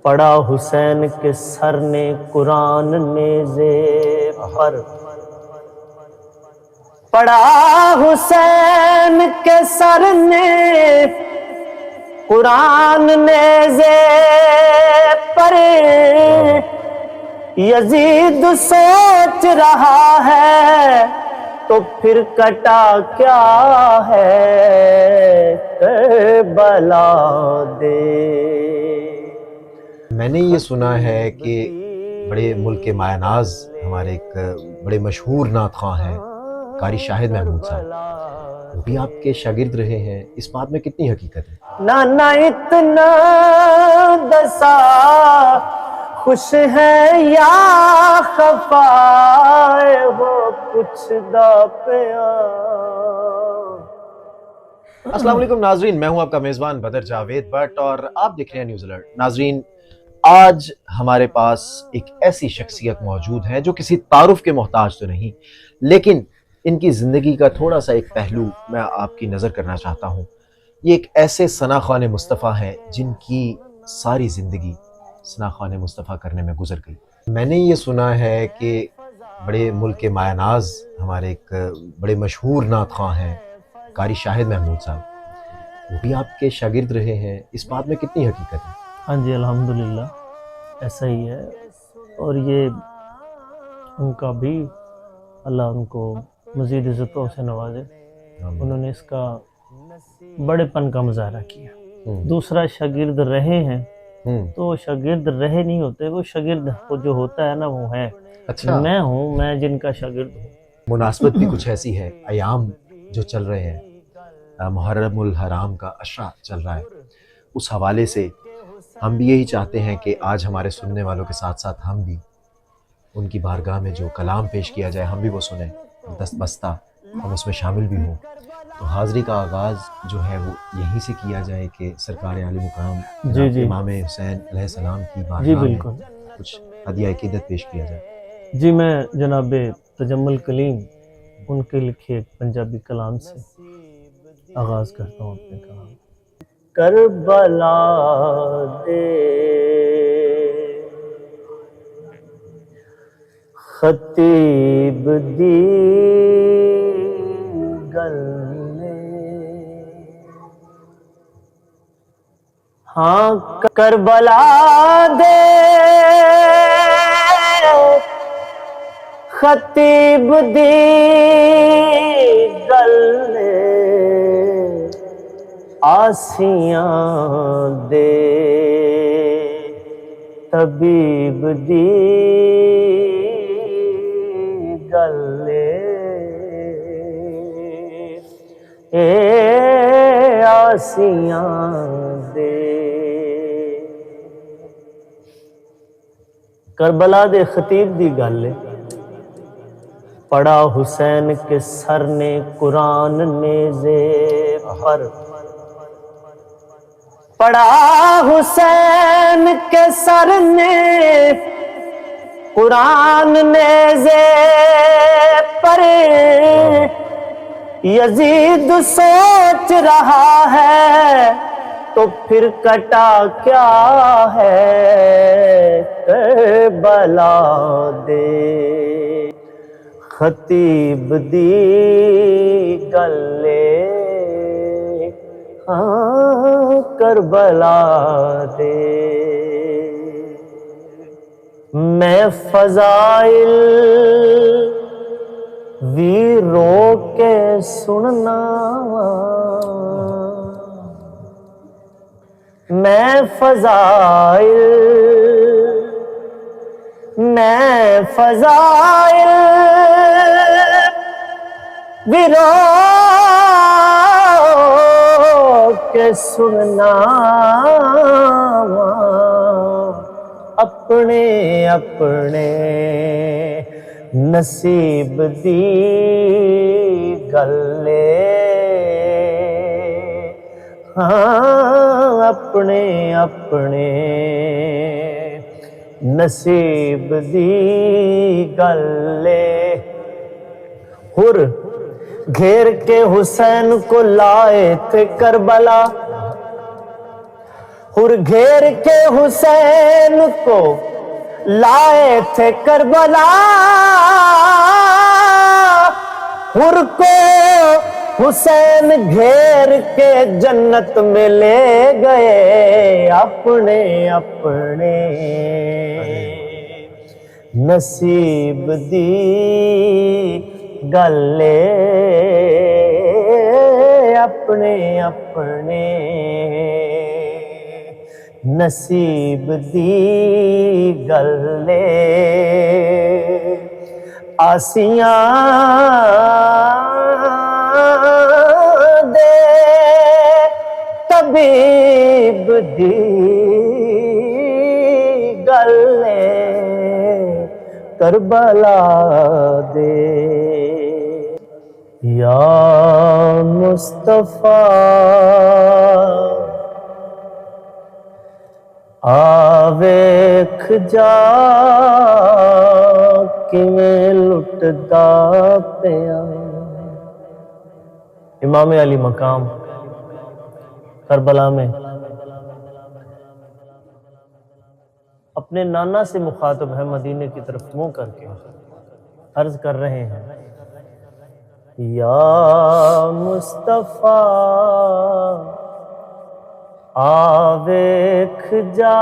پڑا حسین کے سر نے قرآن نیزے پر، پڑا حسین کے سر نے قرآن نیزے پر، یزید سوچ رہا ہے تو پھر کٹا کیا ہے کربلا دے۔ میں نے یہ سنا ہے کہ بڑے ملک مایہ ناز ہمارے ایک بڑے مشہور نعت خواں ہیں قاری شاہد محمود صاحب، وہ بھی آپ کے شاگرد رہے ہیں، اس بات میں کتنی حقیقت ہے؟ نانا اتنا دسا خوش ہے یا خفا ہو کچھ دا پیا۔ السلام علیکم ناظرین، میں ہوں آپ کا میزبان بدر جاوید بٹ اور آپ دیکھ رہے ہیں نیوز الرٹ۔ ناظرین، آج ہمارے پاس ایک ایسی شخصیت موجود ہے جو کسی تعارف کے محتاج تو نہیں، لیکن ان کی زندگی کا تھوڑا سا ایک پہلو میں آپ کی نظر کرنا چاہتا ہوں۔ یہ ایک ایسے ثناءخوان مصطفیٰ ہیں جن کی ساری زندگی ثناءخوان مصطفیٰ کرنے میں گزر گئی۔ میں نے یہ سنا ہے کہ بڑے ملک مایہ ناز ہمارے ایک بڑے مشہور نعت خواں ہیں قاری شاہد محمود صاحب، وہ بھی آپ کے شاگرد رہے ہیں، اس بات میں کتنی حقیقت ہے؟ ہاں جی، الحمدللہ ایسا ہی ہے، اور یہ ان کا بھی اللہ ان کو مزید عزتوں سے نوازے۔ انہوں نے اس کا بڑے پن کا مظاہرہ کیا۔ دوسرا شاگرد رہے ہیں تو شاگرد رہے نہیں ہوتے، وہ شاگرد جو ہوتا ہے نا وہ ہے۔ اچھا، میں ہوں، میں جن کا شاگرد ہوں۔ مناسبت بھی کچھ ایسی ہے، ایام جو چل رہے ہیں، محرم الحرام کا عشرہ چل رہا ہے، اس حوالے سے ہم بھی یہی چاہتے ہیں کہ آج ہمارے سننے والوں کے ساتھ ساتھ ہم بھی ان کی بارگاہ میں جو کلام پیش کیا جائے ہم بھی وہ سنیں، دست بستہ ہم اس میں شامل بھی ہوں۔ تو حاضری کا آغاز جو ہے وہ یہیں سے کیا جائے کہ سرکار عالی مقام جی امام حسین علیہ السلام کی جی بارگاہ میں بالکل کچھ ہدیہ عقیدت پیش کیا جائے۔ جی، میں جناب تجمل کلیم ان کے لکھے ایک پنجابی کلام سے آغاز کرتا ہوں اپنے کلام۔ کربلا دے خطیب دی گل نے، ہاں کربلا دے خطیب دی گل نے، آسیاں دے طبیب دی گل نے، اے آسیاں دے۔ کربلا دے خطیب دی گل ہے، پڑا حسین کے سر نے قرآن نیزے پر، پڑا حسین کے سر نے قرآن نیزے پر، یزید سوچ رہا ہے تو پھر کٹا کیا ہے کربلا دے خطیب دی گلے، ہاں کربلا دے۔ میں فضائل وی رو کے سننا، میں فضائل وی رو کے سننا، اپنے اپنے نصیب دی گلے، ہاں اپنے اپنے نصیب دی گلے۔ ہر گھیر کے حسین کو لائے تھے کربلا، ہر گھیر کے حسین کو لائے تھے کربلا، ہر کو حسین گھیر کے جنت میں لے گئے اپنے اپنے، نصیب دی گلے اپنے اپنے، نصیب دی گلے آسیاں دے طبیب دی گلے کربلا دے، یا مصطفیٰ آ ویکھ جا کیویں لٹدا پیا۔ امام علی مقام کربلا میں اپنے نانا سے مخاطب ہے، مدینے کی طرف منہ کر کے عرض کر رہے ہیں، یا مصطفیٰ آ ویکھ جا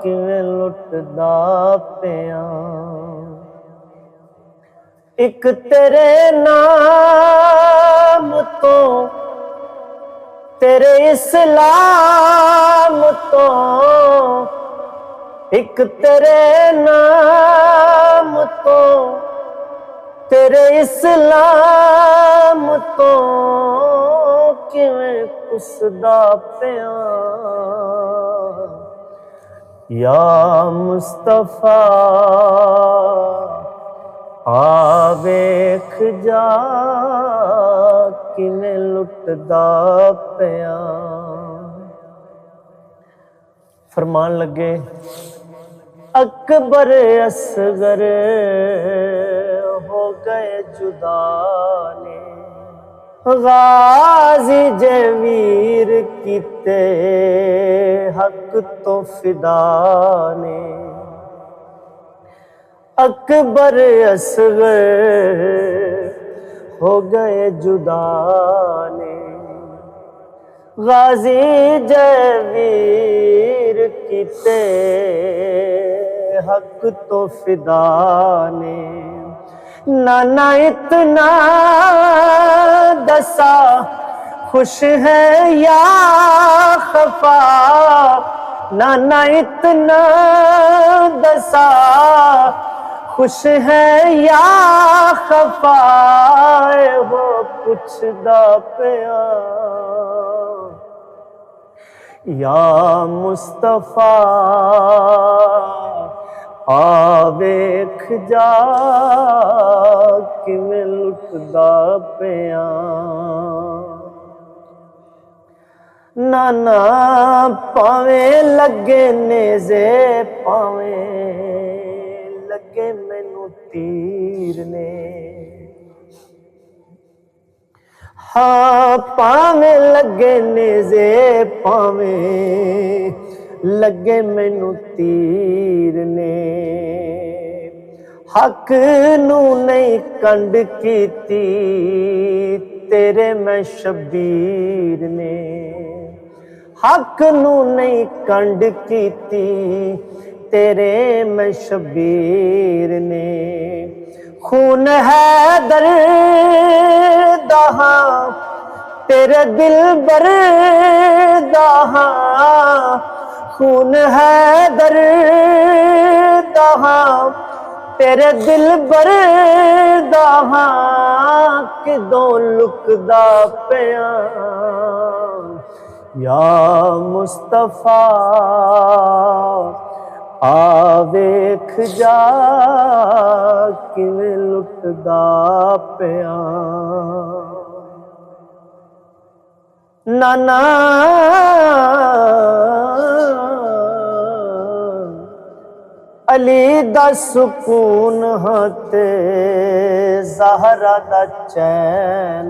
کیویں لٹدا پیا، ایک تیرے نام تو تیرے اسلام تو، ایک تیرے نام تو تیرے اسلام تو کیویں کسدا پیا، یا مصطفیٰ آ ویکھ جا کیویں لٹدا پیا۔ فرمان لگے اکبر اصغر ہو گئے جدا نے، غازی جے ویر کیتے حق تو فدا نے، اکبر اصغر ہو گئے جدا نے، غازی جے ویر کیتے حق تو فدا نے، نانا اتنا دسا خوش ہے یا خفا، نانا اتنا دسا خوش ہے یا خفا، وہ پوچھدا پیا، یا مصطفیٰ آ ویکھ جا کیویں لٹدا پیا، نانا پاویں لگے نیزے پاویں لگے مینوں تیر نے، ہاں پاویں لگے نیزے پاویں لگے مینوں تیر نے، حق نو نہیں کنڈ کیتی تیرے میں شبیر نے، حق نو نہیں کنڈ کیتی تیرے میں شبیر نے، خون حیدر دہاں تیرے دل بر دہاں، خون حیدر دہاں تیرے دل بر دہاں، کدوں لکدا پیا، یا مصطفیٰ آ ویکھ جا کیویں لٹدا پیا، نانا علی دا سکون ہاں تے زہرا دا چین،